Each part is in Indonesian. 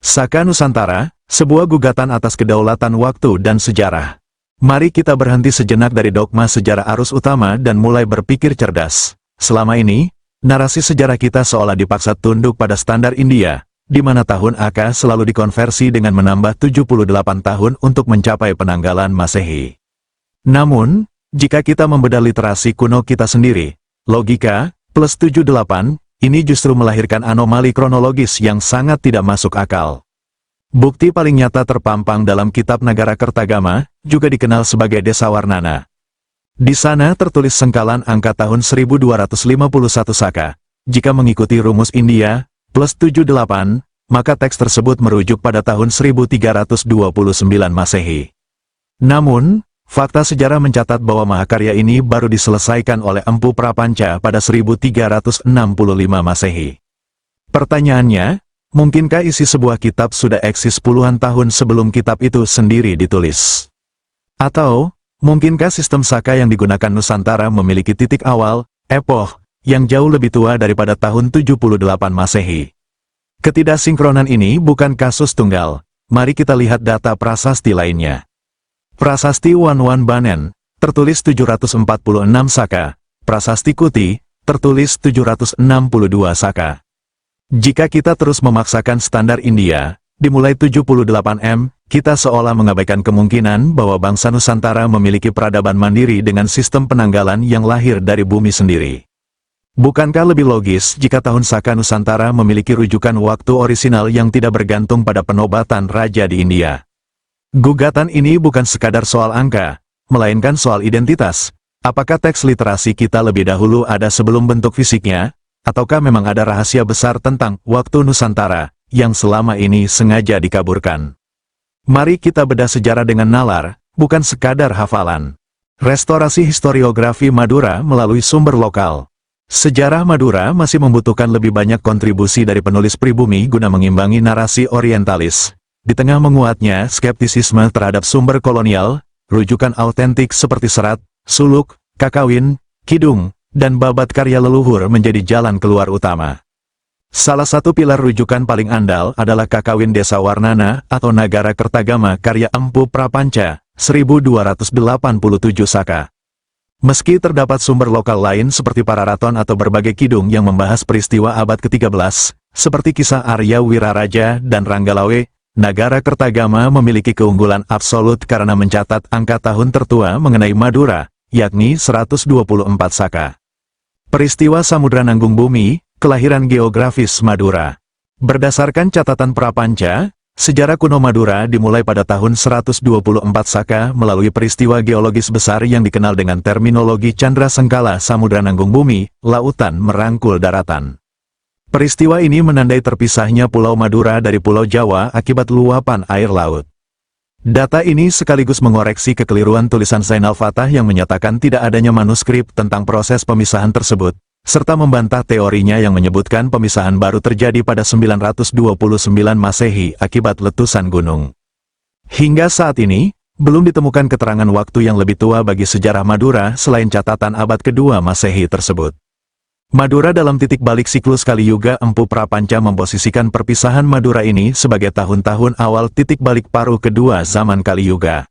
Saka Nusantara, sebuah gugatan atas kedaulatan waktu dan sejarah. Mari kita berhenti sejenak dari dogma sejarah arus utama dan mulai berpikir cerdas. Selama ini, narasi sejarah kita seolah dipaksa tunduk pada standar India, di mana tahun Aka selalu dikonversi dengan menambah 78 tahun untuk mencapai penanggalan Masehi. Namun, jika kita membedah literasi kuno kita sendiri, logika plus 78, ini justru melahirkan anomali kronologis yang sangat tidak masuk akal. Bukti paling nyata terpampang dalam kitab Nagara Kertagama, juga dikenal sebagai Desawarnana. Di sana tertulis sengkalan angka tahun 1251 Saka. Jika mengikuti rumus India, plus 78, maka teks tersebut merujuk pada tahun 1329 Masehi. Namun, fakta sejarah mencatat bahwa mahakarya ini baru diselesaikan oleh Empu Prapanca pada 1365 Masehi. Pertanyaannya, mungkinkah isi sebuah kitab sudah eksis puluhan tahun sebelum kitab itu sendiri ditulis? Atau, mungkinkah sistem Saka yang digunakan Nusantara memiliki titik awal, epoch, yang jauh lebih tua daripada tahun 78 Masehi? Ketidaksinkronan ini bukan kasus tunggal. Mari kita lihat data prasasti lainnya. Prasasti Wanwan Banen, tertulis 746 Saka. Prasasti Kuti, tertulis 762 Saka. Jika kita terus memaksakan standar India, dimulai 78 M, kita seolah mengabaikan kemungkinan bahwa bangsa Nusantara memiliki peradaban mandiri dengan sistem penanggalan yang lahir dari bumi sendiri. Bukankah lebih logis jika tahun Saka Nusantara memiliki rujukan waktu orisinal yang tidak bergantung pada penobatan raja di India? Gugatan ini bukan sekadar soal angka, melainkan soal identitas. Apakah teks literasi kita lebih dahulu ada sebelum bentuk fisiknya? Ataukah memang ada rahasia besar tentang waktu Nusantara, yang selama ini sengaja dikaburkan? Mari kita bedah sejarah dengan nalar, bukan sekadar hafalan. Restorasi historiografi Madura melalui sumber lokal. Sejarah Madura masih membutuhkan lebih banyak kontribusi dari penulis pribumi guna mengimbangi narasi orientalis. Di tengah menguatnya skeptisisme terhadap sumber kolonial, rujukan autentik seperti Serat, Suluk, Kakawin, Kidung, dan babat karya leluhur menjadi jalan keluar utama. Salah satu pilar rujukan paling andal adalah Kakawin Desawarnana atau Nagara Kertagama karya Empu Prapanca, 1287 Saka. Meski terdapat sumber lokal lain seperti Pararaton atau berbagai kidung yang membahas peristiwa abad ke-13, seperti kisah Arya Wiraraja dan Ranggalawe, Nagara Kertagama memiliki keunggulan absolut karena mencatat angka tahun tertua mengenai Madura, yakni 124 Saka. Peristiwa Samudra Nanggung Bumi, kelahiran geografis Madura. Berdasarkan catatan Prapanca, sejarah kuno Madura dimulai pada tahun 124 Saka melalui peristiwa geologis besar yang dikenal dengan terminologi Candra Sengkala Samudra Nanggung Bumi, lautan merangkul daratan. Peristiwa ini menandai terpisahnya Pulau Madura dari Pulau Jawa akibat luapan air laut. Data ini sekaligus mengoreksi kekeliruan tulisan Zainal Fatah yang menyatakan tidak adanya manuskrip tentang proses pemisahan tersebut, serta membantah teorinya yang menyebutkan pemisahan baru terjadi pada 929 Masehi akibat letusan gunung. Hingga saat ini, belum ditemukan keterangan waktu yang lebih tua bagi sejarah Madura selain catatan abad kedua Masehi tersebut. Madura dalam titik balik siklus Kali Yuga. Empu Prapanca memposisikan perpisahan Madura ini sebagai tahun-tahun awal titik balik paruh kedua zaman Kali Yuga.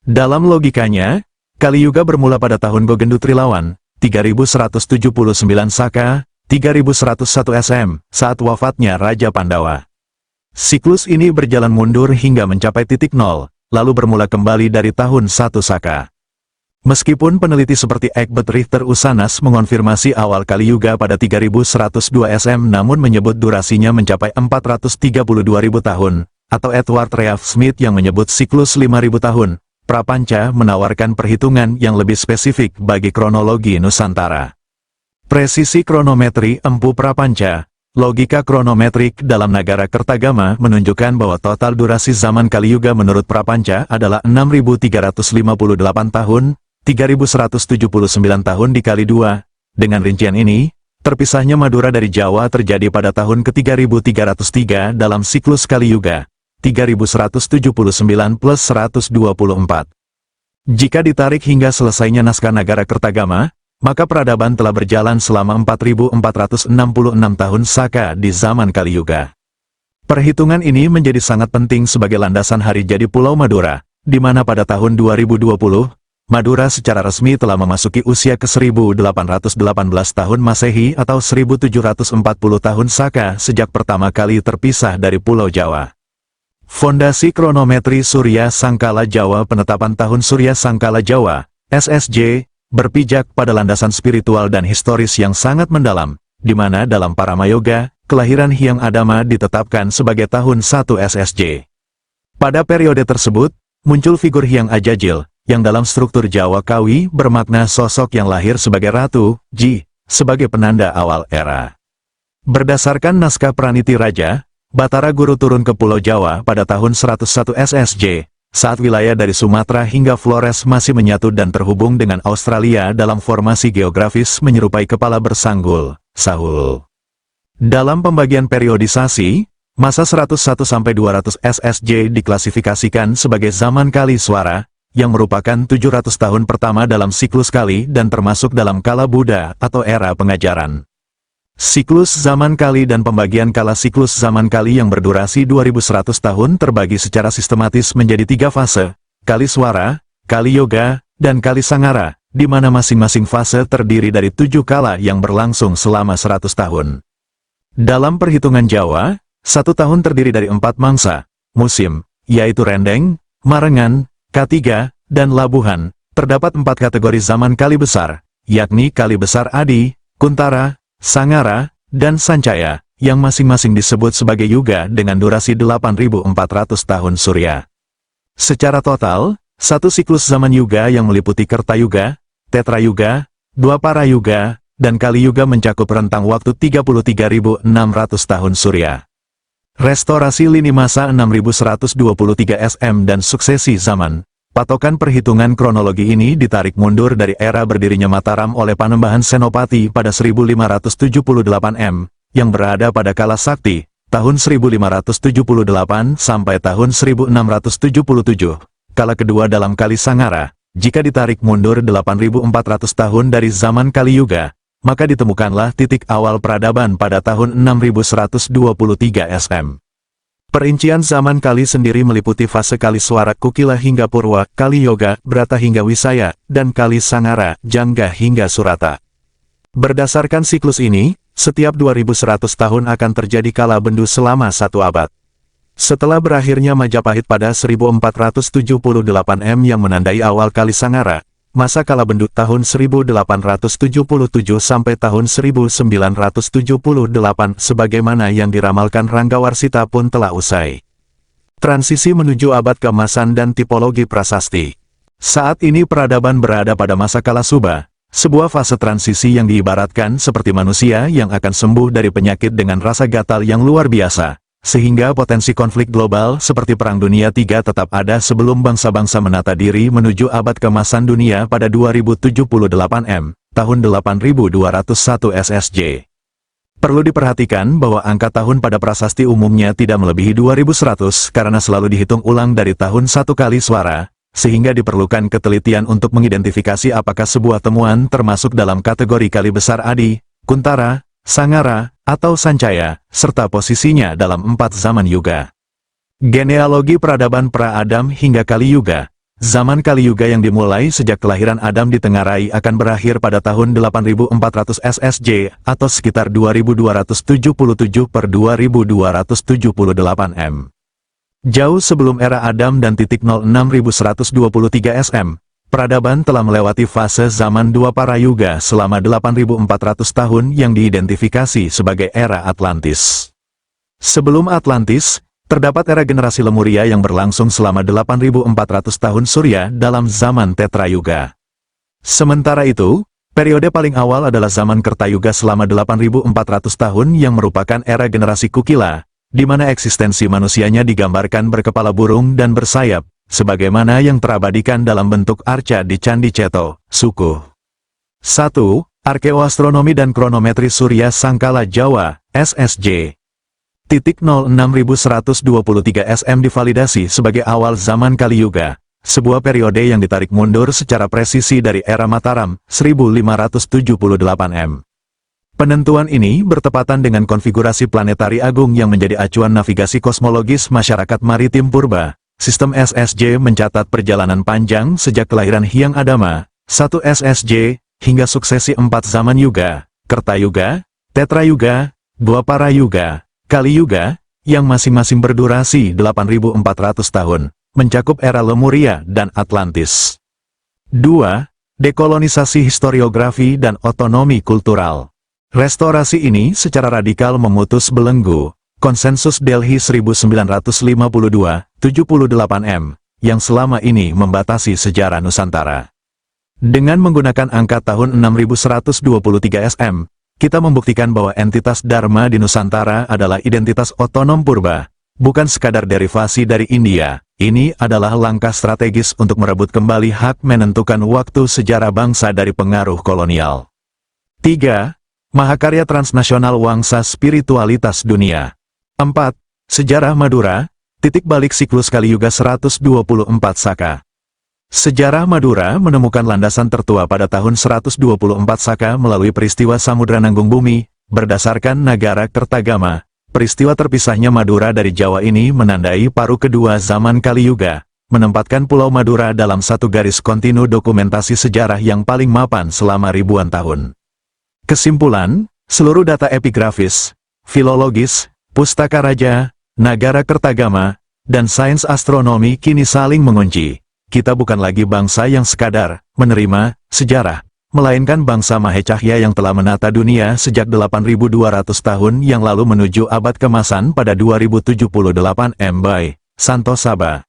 Dalam logikanya, Kali Yuga bermula pada tahun Gogendu Trilawan, 3179 Saka, 3101 SM, saat wafatnya Raja Pandawa. Siklus ini berjalan mundur hingga mencapai titik nol, lalu bermula kembali dari tahun 1 Saka. Meskipun peneliti seperti Egbert Richter Usanas mengonfirmasi awal Kali Yuga pada 3102 SM namun menyebut durasinya mencapai 432.000 tahun, atau Edward Reaf Smith yang menyebut siklus 5.000 tahun, Prapanca menawarkan perhitungan yang lebih spesifik bagi kronologi Nusantara. Presisi kronometri Empu Prapanca. Logika kronometrik dalam Nagara Kertagama menunjukkan bahwa total durasi zaman Kali Yuga menurut Prapanca adalah 6.358 tahun, 3.179 tahun dikali 2. Dengan rincian ini, terpisahnya Madura dari Jawa terjadi pada tahun ke-3303 dalam siklus Kali Yuga, 3179 plus 124. Jika ditarik hingga selesainya naskah Nagara Kertagama, maka peradaban telah berjalan selama 4.466 tahun Saka di zaman Kali Yuga. Perhitungan ini menjadi sangat penting sebagai landasan hari jadi Pulau Madura, di mana pada tahun 2020, Madura secara resmi telah memasuki usia ke-1818 tahun Masehi atau 1740 tahun Saka sejak pertama kali terpisah dari Pulau Jawa. Fondasi Kronometri Surya Sangkala Jawa Penetapan Tahun Surya Sangkala Jawa, SSJ, berpijak pada landasan spiritual dan historis yang sangat mendalam, di mana dalam Paramayoga, kelahiran Hyang Adama ditetapkan sebagai tahun 1 SSJ. Pada periode tersebut, muncul figur Hyang Ajajil, yang dalam struktur Jawa Kawi bermakna sosok yang lahir sebagai Ratu, Ji, sebagai penanda awal era. Berdasarkan naskah Praniti Raja, Batara Guru turun ke Pulau Jawa pada tahun 101 SSJ, saat wilayah dari Sumatera hingga Flores masih menyatu dan terhubung dengan Australia dalam formasi geografis menyerupai kepala bersanggul, sahul. Dalam pembagian periodisasi, masa 101-200 SSJ diklasifikasikan sebagai zaman Kali Swara, yang merupakan 700 tahun pertama dalam siklus Kali dan termasuk dalam Kala Buddha atau era pengajaran. Siklus zaman Kali dan pembagian kala siklus zaman Kali yang berdurasi 2100 tahun terbagi secara sistematis menjadi 3 fase, Kali Swara, Kali Yoga, dan Kali Sangara, di mana masing-masing fase terdiri dari 7 kala yang berlangsung selama 100 tahun. Dalam perhitungan Jawa, 1 tahun terdiri dari 4 mangsa, musim, yaitu Rendeng, Marengan, K3, dan Labuhan. Terdapat 4 kategori zaman Kali Besar, yakni Kali Besar Adi, Kuntara, Sangara, dan Sancaya, yang masing-masing disebut sebagai Yuga dengan durasi 8.400 tahun Surya. Secara total, 1 siklus zaman Yuga yang meliputi Kertayuga, Tetrayuga, Dwapara Yuga, dan Kali Yuga mencakup rentang waktu 33.600 tahun Surya. Restorasi lini masa 6123 SM dan suksesi zaman. Patokan perhitungan kronologi ini ditarik mundur dari era berdirinya Mataram oleh Panembahan Senopati pada 1578 M, yang berada pada Kala Sakti, tahun 1578 sampai tahun 1677. Kala kedua dalam Kali Sangara, jika ditarik mundur 8.400 tahun dari zaman Kali Yuga, maka ditemukanlah titik awal peradaban pada tahun 6123 SM. Perincian zaman Kali sendiri meliputi fase Kali Swara Kukila hingga Purwa, Kali Yoga, Brata hingga Wisaya, dan Kali Sangara, Jangga hingga Surata. Berdasarkan siklus ini, setiap 2100 tahun akan terjadi kala bendu selama 1 abad. Setelah berakhirnya Majapahit pada 1478 M yang menandai awal Kali Sangara, masa kala bendu tahun 1877 sampai tahun 1978 sebagaimana yang diramalkan Ranggawarsita pun telah usai. Transisi menuju abad keemasan dan tipologi prasasti. Saat ini peradaban berada pada masa Kala Suba, sebuah fase transisi yang diibaratkan seperti manusia yang akan sembuh dari penyakit dengan rasa gatal yang luar biasa. Sehingga potensi konflik global seperti Perang Dunia III tetap ada sebelum bangsa-bangsa menata diri menuju abad keemasan dunia pada 2078 M, tahun 8201 SSJ. Perlu diperhatikan bahwa angka tahun pada prasasti umumnya tidak melebihi 2100 karena selalu dihitung ulang dari tahun 1 Kali Swara, sehingga diperlukan ketelitian untuk mengidentifikasi apakah sebuah temuan termasuk dalam kategori Kali Besar Adi, Kuntara, Sangara, atau Sancaya, serta posisinya dalam 4 zaman Yuga. Genealogi peradaban pra-Adam hingga Kali Yuga. Zaman Kali Yuga yang dimulai sejak kelahiran Adam di Tenggarai akan berakhir pada tahun 8400 SSJ, atau sekitar 2277 per 2278 M. Jauh sebelum era Adam dan titik 06123 SM, peradaban telah melewati fase zaman Dwapara Yuga selama 8.400 tahun yang diidentifikasi sebagai era Atlantis. Sebelum Atlantis, terdapat era generasi Lemuria yang berlangsung selama 8.400 tahun Surya dalam zaman Tetrayuga. Sementara itu, periode paling awal adalah zaman Kertayuga selama 8.400 tahun yang merupakan era generasi Kukila, di mana eksistensi manusianya digambarkan berkepala burung dan bersayap, sebagaimana yang terabadikan dalam bentuk arca di Candi Ceto, Sukuh. 1. Arkeoastronomi dan Kronometri Surya Sangkala Jawa, SSJ. 06123 SM divalidasi sebagai awal zaman Kali Yuga, sebuah periode yang ditarik mundur secara presisi dari era Mataram, 1578 M. Penentuan ini bertepatan dengan konfigurasi planetari agung yang menjadi acuan navigasi kosmologis masyarakat maritim purba. Sistem SSJ mencatat perjalanan panjang sejak kelahiran Hyang Adama, 1 SSJ, hingga suksesi 4 zaman Yuga, Kerta Yuga, Tetra Yuga, Dwapara Yuga, Kali Yuga, yang masing-masing berdurasi 8.400 tahun, mencakup era Lemuria dan Atlantis. 2. Dekolonisasi historiografi dan otonomi kultural. Restorasi ini secara radikal memutus belenggu Konsensus Delhi 1952-78 yang selama ini membatasi sejarah Nusantara. Dengan menggunakan angka tahun 6123 SM, kita membuktikan bahwa entitas Dharma di Nusantara adalah identitas otonom purba, bukan sekadar derivasi dari India. Ini adalah langkah strategis untuk merebut kembali hak menentukan waktu sejarah bangsa dari pengaruh kolonial. 3. Mahakarya transnasional Wangsa Spiritualitas Dunia. 4. Sejarah Madura, titik balik siklus Kaliyuga 124 Saka. Sejarah Madura menemukan landasan tertua pada tahun 124 Saka melalui peristiwa Samudra Nanggung Bumi, berdasarkan Nagara Kertagama. Peristiwa terpisahnya Madura dari Jawa ini menandai paruh kedua zaman Kaliyuga, menempatkan Pulau Madura dalam satu garis kontinu dokumentasi sejarah yang paling mapan selama ribuan tahun. Kesimpulan, seluruh data epigrafis, filologis, pustaka raja, Nagara Kertagama, dan sains astronomi kini saling mengunci. Kita bukan lagi bangsa yang sekadar menerima sejarah, melainkan bangsa Mahecahya yang telah menata dunia sejak 8.200 tahun yang lalu menuju abad kemasan pada 2078 MBY, Santo Saba.